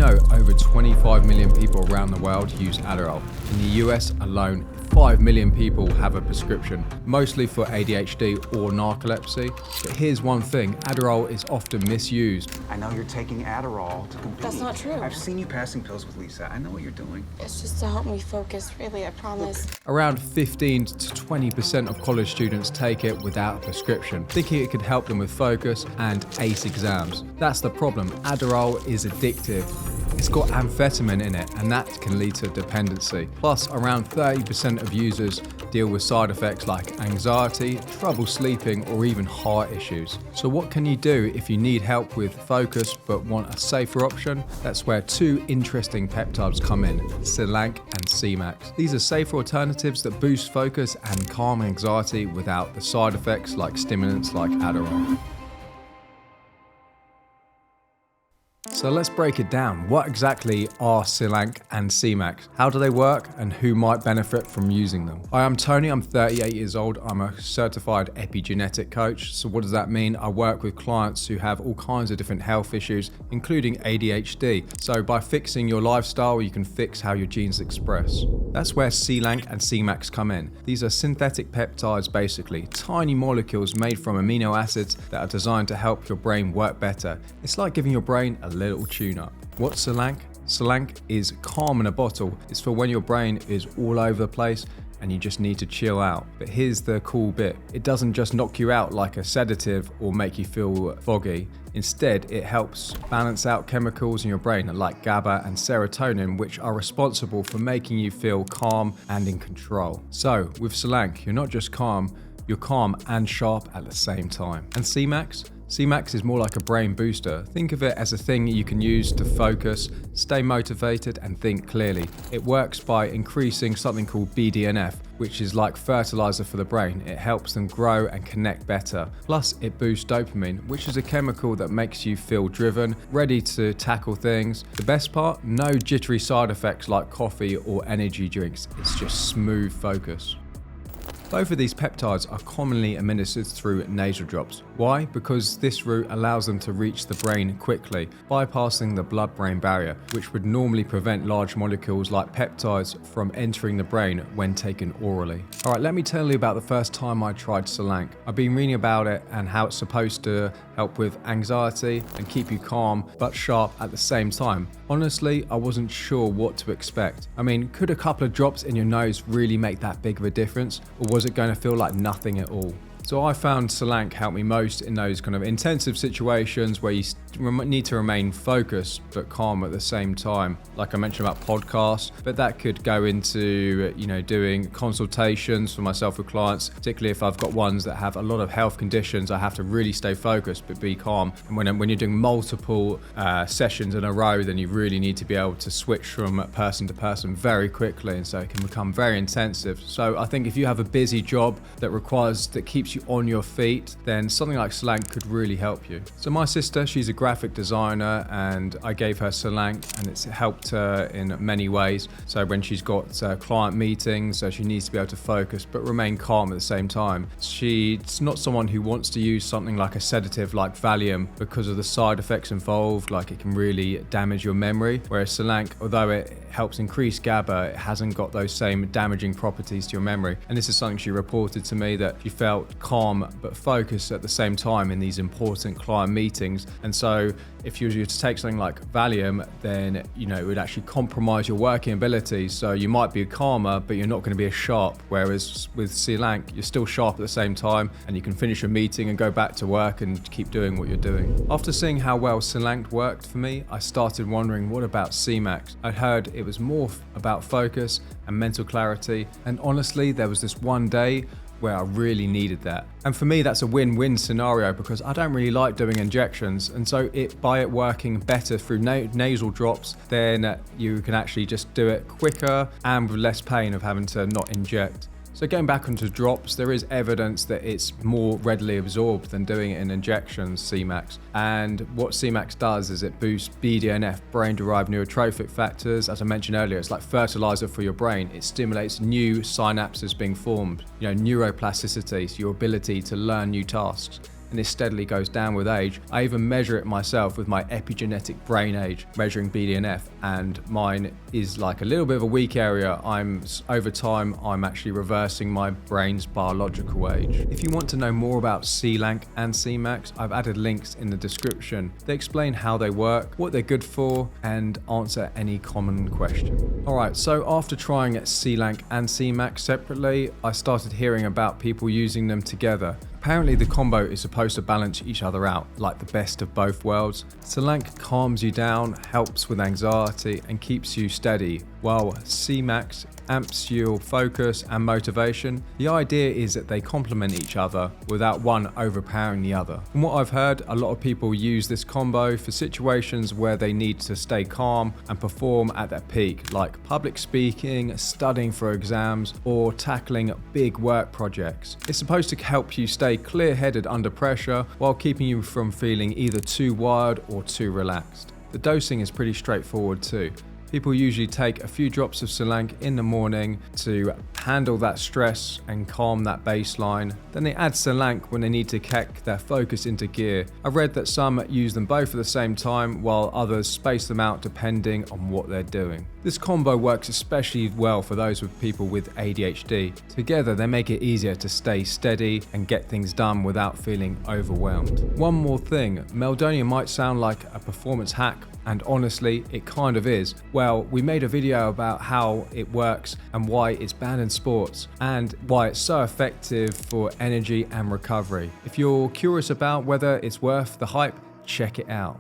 know over 25 million people around the world use Adderall? In the US alone, 5 million people have a prescription, mostly for ADHD or narcolepsy. But here's one thing, Adderall is often misused. I know you're taking Adderall to compete. That's not true. I've seen you passing pills with Lisa. I know what you're doing. It's just to help me focus, really, I promise. Around 15 to 20% of college students take it without a prescription, thinking it could help them with focus and ace exams. That's the problem. Adderall is addictive. It's got amphetamine in it, and that can lead to dependency. Plus, around 30% of users deal with side effects like anxiety, trouble sleeping, or even heart issues. So what can you do if you need help with focus but want a safer option? That's where two interesting peptides come in, Selank and Semax. These are safer alternatives that boost focus and calm anxiety without the side effects like stimulants like Adderall. So let's break it down. What exactly are Selank and Semax? How do they work and who might benefit from using them? Hi, I'm Tony, I'm 38 years old. I'm a certified epigenetic coach. So what does that mean? I work with clients who have all kinds of different health issues, including ADHD. So by fixing your lifestyle, you can fix how your genes express. That's where Selank and Semax come in. These are synthetic peptides, basically, tiny molecules made from amino acids that are designed to help your brain work better. It's like giving your brain a little tune-up. What's Selank? Selank is calm in a bottle. It's for when your brain is all over the place and you just need to chill out. But here's the cool bit. It doesn't just knock you out like a sedative or make you feel foggy. Instead, it helps balance out chemicals in your brain like GABA and serotonin, which are responsible for making you feel calm and in control. So with Selank, you're not just calm, you're calm and sharp at the same time. And Semax? Semax is more like a brain booster. Think of it as a thing you can use to focus, stay motivated, and think clearly. It works by increasing something called BDNF, which is like fertilizer for the brain. It helps them grow and connect better. Plus, it boosts dopamine, which is a chemical that makes you feel driven, ready to tackle things. The best part? No jittery side effects like coffee or energy drinks. It's just smooth focus. Both of these peptides are commonly administered through nasal drops. Why? Because this route allows them to reach the brain quickly, bypassing the blood-brain barrier, which would normally prevent large molecules like peptides from entering the brain when taken orally. Alright, let me tell you about the first time I tried Selank. I've been reading about it and how it's supposed to help with anxiety and keep you calm but sharp at the same time. Honestly, I wasn't sure what to expect. I mean, could a couple of drops in your nose really make that big of a difference? Or was it going to feel like nothing at all? So I found Selank helped me most in those kind of intensive situations where you need to remain focused but calm at the same time. Like I mentioned about podcasts, but that could go into, doing consultations for myself with clients, particularly if I've got ones that have a lot of health conditions. I have to really stay focused but be calm. And when you're doing multiple sessions in a row, then you really need to be able to switch from person to person very quickly, and so it can become very intensive. So I think if you have a busy job that keeps you on your feet, then something like Selank could really help you. So my sister, she's a graphic designer, and I gave her Selank, and it's helped her in many ways. So when she's got client meetings, she needs to be able to focus but remain calm at the same time. She's not someone who wants to use something like a sedative like Valium because of the side effects involved, like it can really damage your memory. Whereas Selank, although it helps increase GABA, it hasn't got those same damaging properties to your memory. And this is something she reported to me, that she felt calm but focused at the same time in these important client meetings. And so if you were to take something like Valium, then it would actually compromise your working abilities. So you might be calmer, but you're not going to be as sharp. Whereas with Selank, you're still sharp at the same time, and you can finish a meeting and go back to work and keep doing what you're doing. After seeing how well Selank worked for me, I started wondering, what about Semax? I'd heard it was more about focus and mental clarity, and honestly, there was this one day where I really needed that. And for me, that's a win-win scenario because I don't really like doing injections. And so by it working better through nasal drops, then you can actually just do it quicker and with less pain of having to not inject. So going back onto drops, there is evidence that it's more readily absorbed than doing it in injections, Semax. And what Semax does is it boosts BDNF, brain-derived neurotrophic factors. As I mentioned earlier, it's like fertilizer for your brain. It stimulates new synapses being formed, neuroplasticity, so your ability to learn new tasks. and it steadily goes down with age. I even measure it myself with my epigenetic brain age, measuring BDNF, and mine is like a little bit of a weak area. Over time, I'm actually reversing my brain's biological age. If you want to know more about Selank and Semax, I've added links in the description. They explain how they work, what they're good for, and answer any common question. Alright, so after trying Selank and Semax separately, I started hearing about people using them together. Apparently the combo is supposed to balance each other out, like the best of both worlds. Selank calms you down, helps with anxiety, and keeps you steady, while Semax amps your focus and motivation. The idea is that they complement each other without one overpowering the other. From what I've heard, a lot of people use this combo for situations where they need to stay calm and perform at their peak, like public speaking, studying for exams, or tackling big work projects. It's supposed to help you stay clear-headed under pressure while keeping you from feeling either too wired or too relaxed. The dosing is pretty straightforward too. People usually take a few drops of Selank in the morning to handle that stress and calm that baseline. Then they add Selank when they need to kick their focus into gear. I've read that some use them both at the same time, while others space them out depending on what they're doing. This combo works especially well for those with people with ADHD. Together they make it easier to stay steady and get things done without feeling overwhelmed. One more thing, Meldonium might sound like a performance hack, and honestly, it kind of is. Well, we made a video about how it works and why it's banned in sports and why it's so effective for energy and recovery. If you're curious about whether it's worth the hype, check it out.